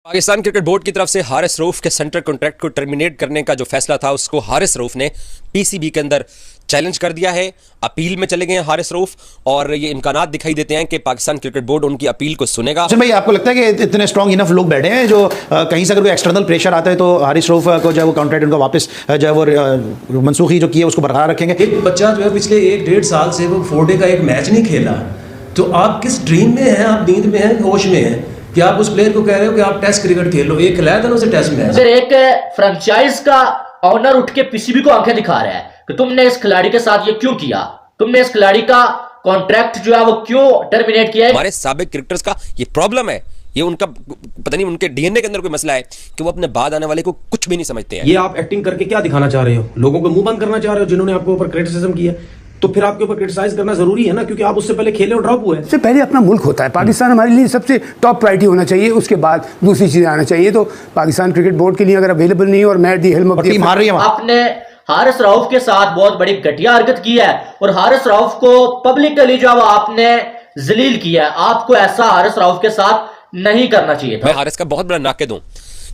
Pakistan cricket board की तरफ से हारिस रऊफ के सेंट्रल कॉन्ट्रैक्ट को टर्मिनेट करने का जो फैसला था उसको हारिस रऊफ ने पीसीबी के अंदर चैलेंज कर दिया है। अपील में चले गए हैं हारिस रऊफ और ये इम्कानात दिखाई देते हैं कि पाकिस्तान क्रिकेट बोर्ड उनकी अपील को सुनेगा। भाई आपको लगता है कि इतने स्ट्रॉन्ग इनफ लोग बैठे हैं जो कहीं से अगर कोई एक्सटर्नल प्रेशर आता है तो हारिस रऊफ को जो है वो कॉन्ट्रैक्ट उनका वापस जो है वो मनसूखी जो की है उसको बरकरार रखेंगे? एक बच्चा जो है पिछले 1-1.5 साल से वो 4 डे का एक मैच नहीं खेला, तो आप किस ड्रीम में हैं? आप नींद में हैं, होश में हैं कि आप उस प्लेयर को कह रहे हो कि आप टेस्ट क्रिकेट खेल लो? एक खिलाया था ना उसे टेस्ट मैच। फिर एक फ्रेंचाइज का ऑनर उठ के पीसीबी को आंखें दिखा रहा है कि तुमने इस खिलाड़ी के साथ ये क्यों किया, तुमने इस खिलाड़ी का कॉन्ट्रैक्ट जो है वो क्यों टर्मिनेट किया है। हमारे साबिक क्रिकेटर्स का ये प्रॉब्लम है, ये उनका पता नहीं उनके डीएनए के अंदर कोई मसला है कि वो अपने बाद आने वाले को कुछ भी नहीं समझते हैं। ये आप एक्टिंग करके क्या दिखाना चाह रहे हो? लोगों को मुंह बंद करना चाह रहे हो जिन्होंने आपके ऊपर क्रिटिसिज्म किया? तो फिर आपके ऊपर क्रिटिसाइज करना जरूरी है ना, क्योंकि आप उससे पहले खेले और ड्रॉप हुए। सबसे पहले अपना मुल्क होता है, पाकिस्तान हमारे लिए सबसे टॉप प्रायोरिटी होना चाहिए, उसके बाद दूसरी चीजें आना चाहिए। तो पाकिस्तान क्रिकेट बोर्ड के लिए अगर अवेलेबल नहीं और मैं दी हेल्म टीम हार रही है, आपने हारिस रऊफ के साथ बहुत बड़ी घटिया हरकत की है और हारिस रऊफ को पब्लिकली जो आपने जलील किया है। आपको ऐसा हारिस रऊफ के साथ नहीं करना चाहिए था। मैं हारिस का बहुत बड़ा नाक़िद हूं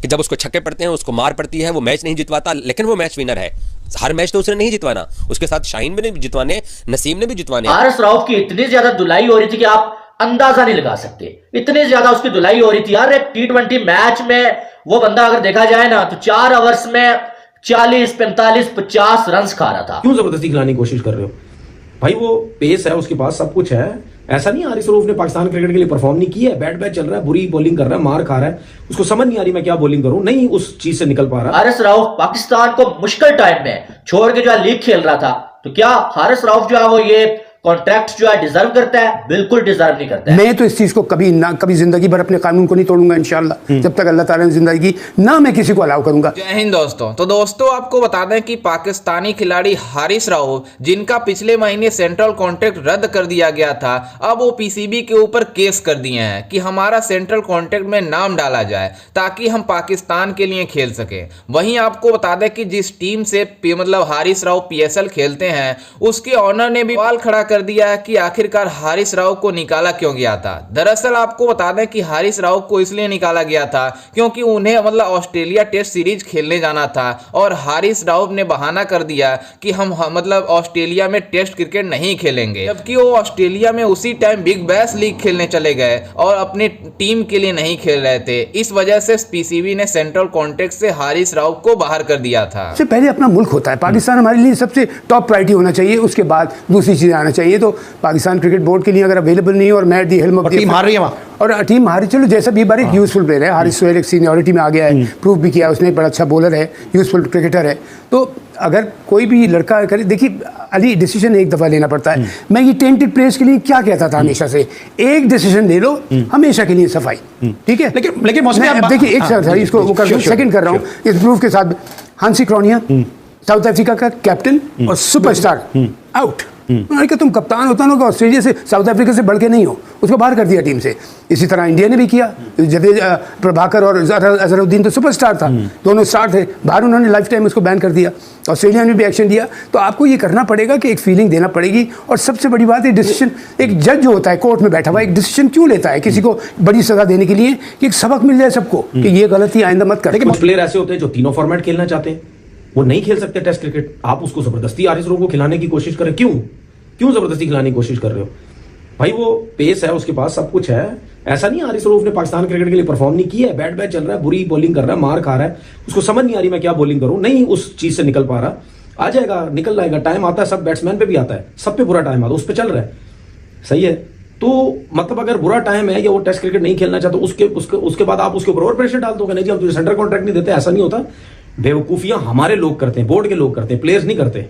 कि जब उसको छक्के पड़ते हैं, उसको मार पड़ती है, वो मैच नहीं जितवाता, लेकिन वो मैच विनर है। हर मैच तो उसने नहीं जितवाना, उसके साथ शाहीन भी नहीं जितवाने, नसीम ने भी जितवाने। हारिस रऊफ की इतनी ज्यादा धुलाई हो रही थी कि आप अंदाजा नहीं लगा सकते, इतनी ज्यादा उसकी धुलाई हो रही थी यार। एक T20 मैच में वो बंदा अगर देखा जाए ना तो 4 ओवर्स में 40, 45, 50 रन खा रहा था। क्यों जबरदस्ती खिलाने की कोशिश कर रहे हो भाई? वो पेस है, उसके पास सब कुछ है। ऐसा नहीं हारिस रऊफ ने पाकिस्तान क्रिकेट के लिए परफॉर्म नहीं किया है। बैट बैट चल रहा है, बुरी बॉलिंग कर रहा है, मार खा रहा है, उसको समझ नहीं आ रही मैं क्या बॉलिंग करूं, नहीं उस चीज से निकल पा रहा। हारिस रऊफ पाकिस्तान को मुश्किल टाइम में छोड़ के जो है लीग खेल रहा था, तो क्या हारिस रऊफ जो है वो ये कॉन्ट्रैक्ट जो है डिजर्व करता है? बिल्कुल डिजर्व नहीं करता है। मैं तो इस चीज को कभी जिंदगी भर अपने कानून को नहीं तोड़ूंगा इंशाल्लाह, जब तक अल्लाह ताला ने जिंदगी ना मैं किसी को अलाउ करूंगा। जय हिंद दोस्तों। तो दोस्तों आपको बता दें कि पाकिस्तानी खिलाड़ी हारिस रऊफ, जिनका पिछले महीने सेंट्रल कॉन्ट्रैक्ट रद्द कर दिया गया था, अब वो पीसीबी के ऊपर केस कर दिए हैं कि हमारा सेंट्रल कॉन्ट्रैक्ट में नाम डाला जाए ताकि हम पाकिस्तान के लिए खेल सके। वहीं आपको बता दें कि जिस टीम से मतलब हारिस रऊफ PSL खेलते हैं, उसके ऑनर ने भी सवाल खड़ा कर दिया है कि आखिरकार हारिस रऊफ को निकाला क्यों गया था। दरअसल आपको बता दें कि हारिस रऊफ को इसलिए निकाला गया था क्योंकि उन्हें मतलब ऑस्ट्रेलिया टेस्ट सीरीज खेलने जाना था और हारिस रऊफ ने बहाना कर दिया कि हम मतलब ऑस्ट्रेलिया में टेस्ट क्रिकेट नहीं खेलेंगे, जबकि वो ऑस्ट्रेलिया में उसी टाइम बिग बैश लीग खेलने चले गए और अपनी टीम के लिए नहीं खेल रहे थे। इस वजह से पीसीबी ने सेंट्रल कॉन्ट्रैक्ट से हारिस रऊफ को बाहर कर दिया था। सबसे पहले अपना मुल्क होता है, पाकिस्तान हमारे लिए सबसे टॉप प्रायोरिटी होना चाहिए, उसके बाद दूसरी चीजें आना चाहिए। तो पाकिस्तान क्रिकेट बोर्ड के लिए अगर अवेलेबल नहीं और मैं दी हेल्म टीम हार रही है वहाँ, और टीम हारी, चलो जैसा भी बार एक यूजफुल प्लेयर है हारिस सोहेल, एक सीनियरिटी में आ गया है, प्रूव भी किया उसने, बड़ा अच्छा बॉलर है, यूजफुल क्रिकेटर है। तो अगर कोई भी लड़का करे, देखिए अली डिसीजन एक दफ़ा लेना पड़ता है। मैं ये टेंटेड प्लेयर्स के लिए क्या कहता था हमेशा से, एक डिसीजन ले लो हमेशा के लिए, सफाई, ठीक है। लेकिन देखिए एक इसको वो कर सेकंड कर रहा हूँ इस प्रूफ के साथ। हांसी क्रॉनिया साउथ अफ्रीका का कैप्टन और सुपरस्टार आउट। उन्होंने कहा तुम कप्तान होता ना, ऑस्ट्रेलिया से साउथ अफ्रीका से बढ़ के नहीं हो, उसको बाहर कर दिया टीम से। इसी तरह इंडिया ने भी किया, जडेजा, प्रभाकर और अजहरुद्दीन तो सुपरस्टार था, दोनों स्टार थे, बाहर उन्होंने लाइफ टाइम उसको बैन कर दिया। ऑस्ट्रेलिया ने भी एक्शन लिया। तो आपको ये करना पड़ेगा कि एक फीलिंग देना पड़ेगी। और सबसे बड़ी बात है डिसीजन, एक जज जो होता है कोर्ट में बैठा हुआ एक डिसीजन क्यों लेता है किसी को बड़ी सजा देने के लिए कि एक सबक मिल जाए सबको कि ये गलती आइंदा मत कर। कुछ प्लेयर ऐसे होते हैं जो तीनों फॉर्मेट खेलना चाहते हैं, वो नहीं खेल सकते टेस्ट क्रिकेट। आप उसको जबरदस्ती हारिस रऊफ को खिलाने की कोशिश करें, क्यों जबरदस्ती खिलाने की कोशिश कर रहे हो भाई? वो पेस है, उसके पास सब कुछ है। ऐसा नहीं हारिस रऊफ ने पाकिस्तान क्रिकेट के लिए परफॉर्म नहीं किया है। बैट बैट चल रहा है, बुरी बॉलिंग कर रहा है, मार खा रहा है, उसको समझ नहीं आ रही मैं क्या बॉलिंग करूं, नहीं उस चीज से निकल पा रहा। आ जाएगा, निकल जाएगा, टाइम आता है, सब बैट्समैन पे भी आता है, सब पे बुरा टाइम आता है, उस पर चल रहा है, सही है। तो मतलब अगर बुरा टाइम है या वो टेस्ट क्रिकेट नहीं खेलना चाहता, उसके बाद आप उसके ऊपर और प्रेशर डाल दोगे, नहीं जी हम तुझे सेंट्रल कॉन्ट्रैक्ट नहीं देते। ऐसा नहीं होता, बेवकूफियां हमारे लोग करते हैं, बोर्ड के लोग करते हैं, प्लेयर्स नहीं करते।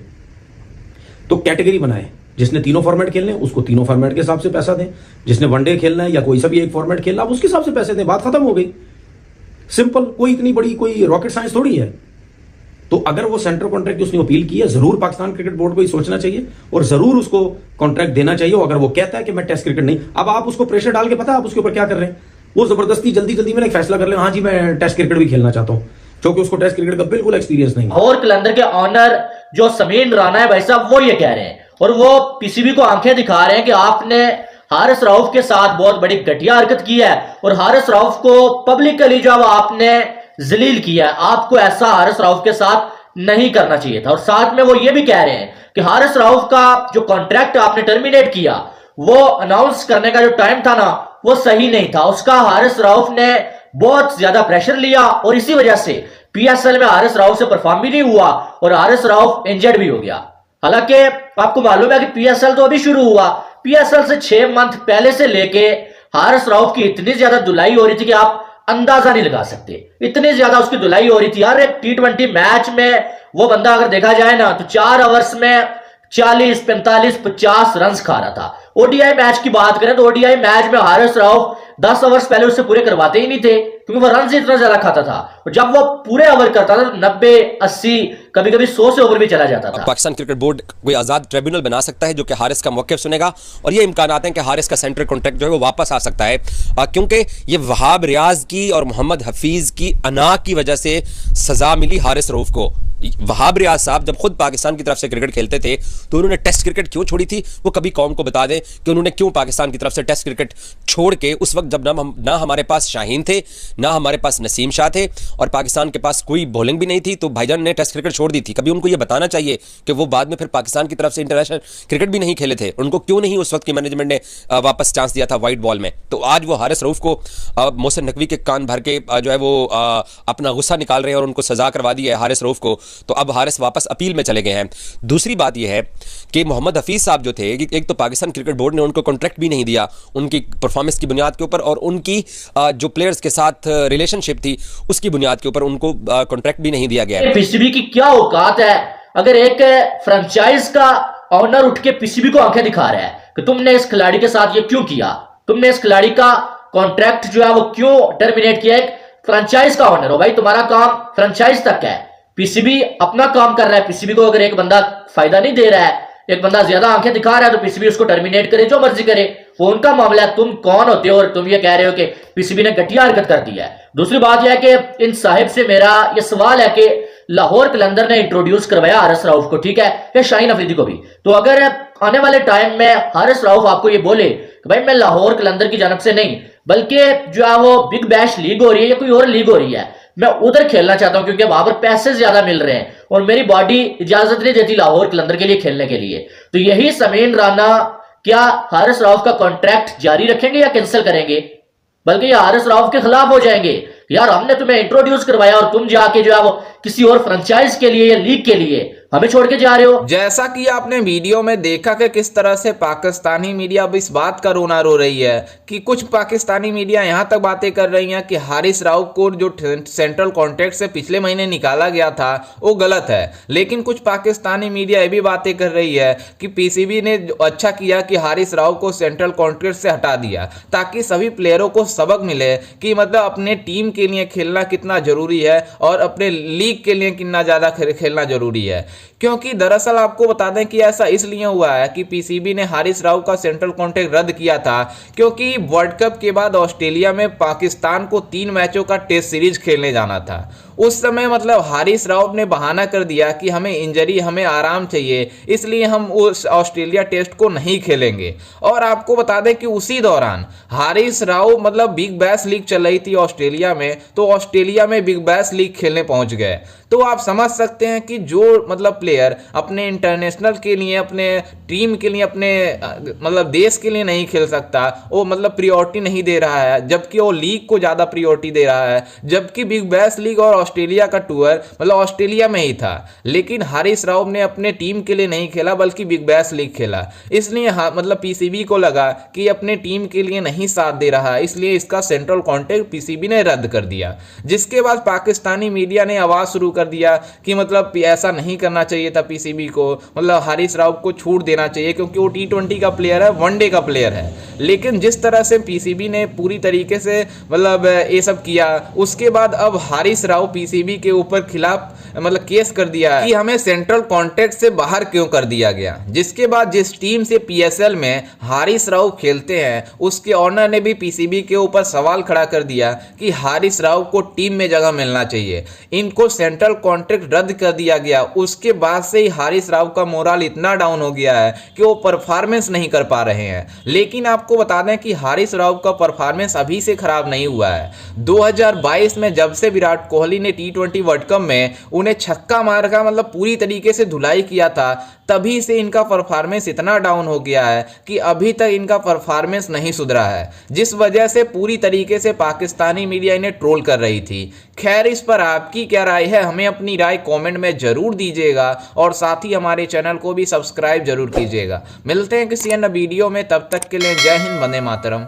तो कैटेगरी बनाए, जिसने तीनों फॉर्मेट खेलने उसको तीनों फॉर्मेट के हिसाब से पैसा दें, जिसने वनडे खेलना है या कोई सा भी एक फॉर्मेट खेलना है उसके हिसाब से पैसे दें, बात खत्म हो गई, सिंपल। कोई इतनी बड़ी कोई रॉकेट साइंस थोड़ी है। तो अगर वो सेंट्रल कॉन्ट्रैक्ट उसने अपील की है, जरूर पाकिस्तान क्रिकेट बोर्ड को ही सोचना चाहिए और जरूर उसको कॉन्ट्रैक्ट देना चाहिए। अगर वो कहता है कि मैं टेस्ट क्रिकेट नहीं, अब आप उसको प्रेशर डाल के पता है आप उसके ऊपर क्या कर रहे हैं, वो जबरदस्ती जल्दी में एक फैसला कर ले, हाँ जी मैं टेस्ट क्रिकेट भी खेलना चाहता हूं, क्योंकि उसको टेस्ट क्रिकेट का बिल्कुल एक्सपीरियंस नहीं है। और कलंदर के ऑनर जो समीन राणा है भाई साहब, वो ये कह रहे हैं और वो पीसीबी को आंखें दिखा रहे हैं कि आपने हारिस रऊफ के साथ बहुत बड़ी घटिया हरकत की है और हारिस रऊफ को पब्लिकली जो आपने जलील किया है। आपको ऐसा हारिस रऊफ के साथ नहीं करना चाहिए था। और साथ में वो ये भी कह रहे हैं कि हारिस रऊफ का जो कॉन्ट्रैक्ट आपने टर्मिनेट किया, वो अनाउंस करने का जो टाइम था ना, वो सही नहीं था। उसका हारिस रऊफ ने बहुत ज्यादा प्रेशर लिया और इसी वजह से पीएसएल में हारिस रऊफ से परफॉर्म भी नहीं हुआ और हारिस रऊफ इंजर्ड भी हो गया। हालांकि आपको मालूम है कि पीएसएल तो अभी शुरू हुआ, पीएसएल से 6 मंथ पहले से लेके हारिस रऊफ की इतनी ज्यादा धुलाई हो रही थी कि आप अंदाजा नहीं लगा सकते। इतनी ज्यादा उसकी धुलाई हो रही थी यार। एक T20 मैच में वो बंदा अगर देखा जाए ना तो 4 ओवर्स में 40, 45, 50 रन खा रहा था। ओडीआई मैच की बात करें तो ओडीआई मैच में हारिस रऊफ 10 ओवर्स पहले उससे पूरे करवाते ही नहीं थे क्योंकि वो रन इतना ज्यादा खाता था। और जब वो पूरे ओवर करता था तो 90, 80, कभी कभी 100 से ओवर भी चला जाता था। पाकिस्तान क्रिकेट बोर्ड कोई आजाद ट्रिब्यूनल बना सकता है जो कि हारिस का मौक़िफ़ सुनेगा और ये इम्कान हैं कि हारिस का सेंट्रल कॉन्ट्रैक्ट जो है वो वापस आ सकता है, क्योंकि ये वहाब रियाज की और मोहम्मद हफीज की अना की वजह से सजा मिली हारिस रऊफ को। वहाब रियाज साहब जब खुद पाकिस्तान की तरफ से क्रिकेट खेलते थे तो उन्होंने टेस्ट क्रिकेट क्यों छोड़ी थी, वो कभी कौम को बता दें कि उन्होंने क्यों पाकिस्तान की तरफ से टेस्ट क्रिकेट छोड़ के, उस वक्त जब ना हमारे पास शाहीन थे, ना हमारे पास नसीम शाह थे और पाकिस्तान के पास कोई बॉलिंग भी नहीं थी, तो भाईजान ने टेस्ट क्रिकेट छोड़ दी थी। कभी उनको ये बताना चाहिए कि वो बाद में फिर पाकिस्तान की तरफ से इंटरनेशनल क्रिकेट भी नहीं खेले थे। उनको क्यों नहीं उस वक्त की मैनेजमेंट ने वापस चांस दिया था वाइट बॉल में। तो आज वो हारिस रऊफ को मोहसिन नकवी के कान भर के जो है वो अपना गुस्सा निकाल रहे हैं और उनको सजा करवा दी है हारिस रऊफ को। तो अब हारिस वापस अपील में चले गए हैं। दूसरी बात यह है कि मोहम्मद हफीज साहब जो थे, एक तो पाकिस्तान क्रिकेट बोर्ड ने उनको कॉन्ट्रैक्ट भी नहीं दिया उनकी परफॉर्मेंस की बुनियाद के ऊपर और उनकी जो प्लेयर्स के साथ रिलेशनशिप थी उसकी बुनियाद के ऊपर उनको कॉन्ट्रैक्ट भी नहीं दिया गया। पीसीबी की क्या औकात है अगर एक फ्रेंचाइज का ऑनर उठ के पीसीबी को आंखें दिखा रहा है कि तुमने इस खिलाड़ी के साथ ये क्यों किया, तुमने इस खिलाड़ी का कॉन्ट्रैक्ट जो है वो क्यों टर्मिनेट किया। एक फ्रेंचाइज का ऑनर हो भाई, तुम्हारा काम फ्रेंचाइज तक है। पीसीबी अपना काम कर रहा है। पीसीबी को अगर एक बंदा फायदा नहीं दे रहा है, एक बंदा ज्यादा आंखें दिखा रहा है तो पीसीबी उसको टर्मिनेट करे, जो मर्जी करे, वो उनका मामला है। तुम कौन होते हो और तुम ये कह रहे हो कि पीसीबी ने घटिया हरकत कर दी है। दूसरी बात यह है कि इन साहिब से मेरा ये सवाल है कि लाहौर कलंदर ने इंट्रोड्यूस करवाया हारिस रऊफ को, ठीक है, या शाहीन अफरीदी को भी। तो अगर आने वाले टाइम में हारिस रऊफ आपको ये बोले कि भाई मैं लाहौर कलंदर की जानब से नहीं बल्कि जो है वो बिग बैश लीग हो रही है या कोई और लीग हो रही है, मैं उधर खेलना चाहता हूं क्योंकि वहां पर पैसे ज्यादा मिल रहे हैं और मेरी बॉडी इजाजत नहीं देती लाहौर कलंदर के लिए खेलने के लिए, तो यही समीन राना क्या हारिस रऊफ का कॉन्ट्रैक्ट जारी रखेंगे या कैंसिल करेंगे? बल्कि ये हारिस रऊफ के खिलाफ हो जाएंगे, यार हमने तुम्हें इंट्रोड्यूस करवाया और तुम जाके जो है वो किसी और फ्रेंचाइज के लिए या लीग के लिए हमें छोड़ के जा रहे हो। जैसा कि आपने वीडियो में देखा कि किस तरह से पाकिस्तानी मीडिया अब इस बात का रोना रो रही है कि कुछ पाकिस्तानी मीडिया यहां तक बातें कर रही हैं कि हारिस रऊफ को जो सेंट्रल कॉन्ट्रैक्ट से पिछले महीने निकाला गया था वो गलत है, लेकिन कुछ पाकिस्तानी मीडिया ये भी बातें कर रही है कि पीसीबी ने अच्छा किया कि हारिस रऊफ को सेंट्रल कॉन्ट्रैक्ट से हटा दिया ताकि सभी प्लेयरों को सबक मिले कि मतलब अपने टीम के लिए खेलना कितना जरूरी है और अपने लीग के लिए कितना ज़्यादा खेलना जरूरी है। क्योंकि दरअसल आपको बता दें कि ऐसा इसलिए हुआ है कि पीसीबी ने हारिस रऊफ का सेंट्रल कॉन्ट्रैक्ट रद्द किया था क्योंकि वर्ल्ड कप के बाद ऑस्ट्रेलिया में पाकिस्तान को 3 मैचों का टेस्ट सीरीज खेलने जाना था। उस समय मतलब हारिस रऊफ ने बहाना कर दिया कि हमें इंजरी, हमें आराम चाहिए, इसलिए हम उस ऑस्ट्रेलिया टेस्ट को नहीं खेलेंगे। और आपको बता दें कि उसी दौरान हारिस रऊफ मतलब बिग बैश लीग चल रही थी ऑस्ट्रेलिया में, तो ऑस्ट्रेलिया में बिग बैश लीग खेलने पहुंच गए। तो आप समझ सकते हैं कि जो मतलब प्लेयर अपने इंटरनेशनल के लिए, अपने टीम के लिए, अपने मतलब देश के लिए नहीं खेल सकता, वो मतलब प्रियोरिटी नहीं दे रहा है, जबकि वो लीग को ज़्यादा प्रियोरिटी दे रहा है। जबकि बिग बैश लीग और ऑस्ट्रेलिया का टूर मतलब ऑस्ट्रेलिया में ही था, लेकिन हारिस रऊफ ने अपने टीम के लिए नहीं खेला बल्कि बिग बैश लीग खेला। इसलिए मतलब पीसीबी को लगा कि अपने टीम के लिए नहीं साथ दे रहा है, इसलिए इसका सेंट्रल कॉन्ट्रैक्ट पीसीबी ने रद्द कर दिया। जिसके बाद पाकिस्तानी मीडिया ने आवाज़ शुरू कर दिया कि मतलब ऐसा नहीं करना चाहिए था पीसीबी को, मतलब हारिस रऊफ को छूट देना चाहिए क्योंकि वो T20 का प्लेयर है, वनडे का प्लेयर है। लेकिन जिस तरह से पीसीबी ने पूरी तरीके से मतलब ये सब किया, उसके बाद अब हारिस रऊफ पीसीबी के ऊपर खिलाफ मतलब केस कर दिया है कि हमें सेंट्रल कॉन्ट्रैक्ट से बाहर क्यों कर दिया गया। जिसके बाद जिस टीम से पीएसएल में हारिस राउफ खेलते हैं उसके ऑनर ने भी पीसीबी के ऊपर सवाल खड़ा कर दिया कि हारिस राउफ को टीम में जगह मिलना चाहिए। इनको सेंट्रल कॉन्ट्रैक्ट रद्द कर दिया गया। उसके बाद से ही हारिस राउफ का मोरल इतना डाउन हो गया है कि वो परफॉर्मेंस नहीं कर पा रहे हैं। लेकिन आपको बता दें कि हारिस राउफ का परफॉर्मेंस अभी से खराब नहीं हुआ है। 2022 में जब से विराट कोहली ने T20 वर्ल्ड कप में उन्हें छक्का मार का मतलब पूरी तरीके से धुलाई किया था, तभी से इनका परफॉर्मेंस इतना डाउन हो गया है कि अभी तक इनका परफॉर्मेंस नहीं सुधरा है, जिस वजह से पूरी तरीके से पाकिस्तानी मीडिया इन्हें ट्रोल कर रही थी। खैर, इस पर आपकी क्या राय है, हमें अपनी राय कमेंट में जरूर दीजिएगा और साथ ही हमारे चैनल को भी सब्सक्राइब जरूर कीजिएगा। मिलते हैं किसी अन्य वीडियो में, तब तक के लिए जय हिंद, वंदे मातरम।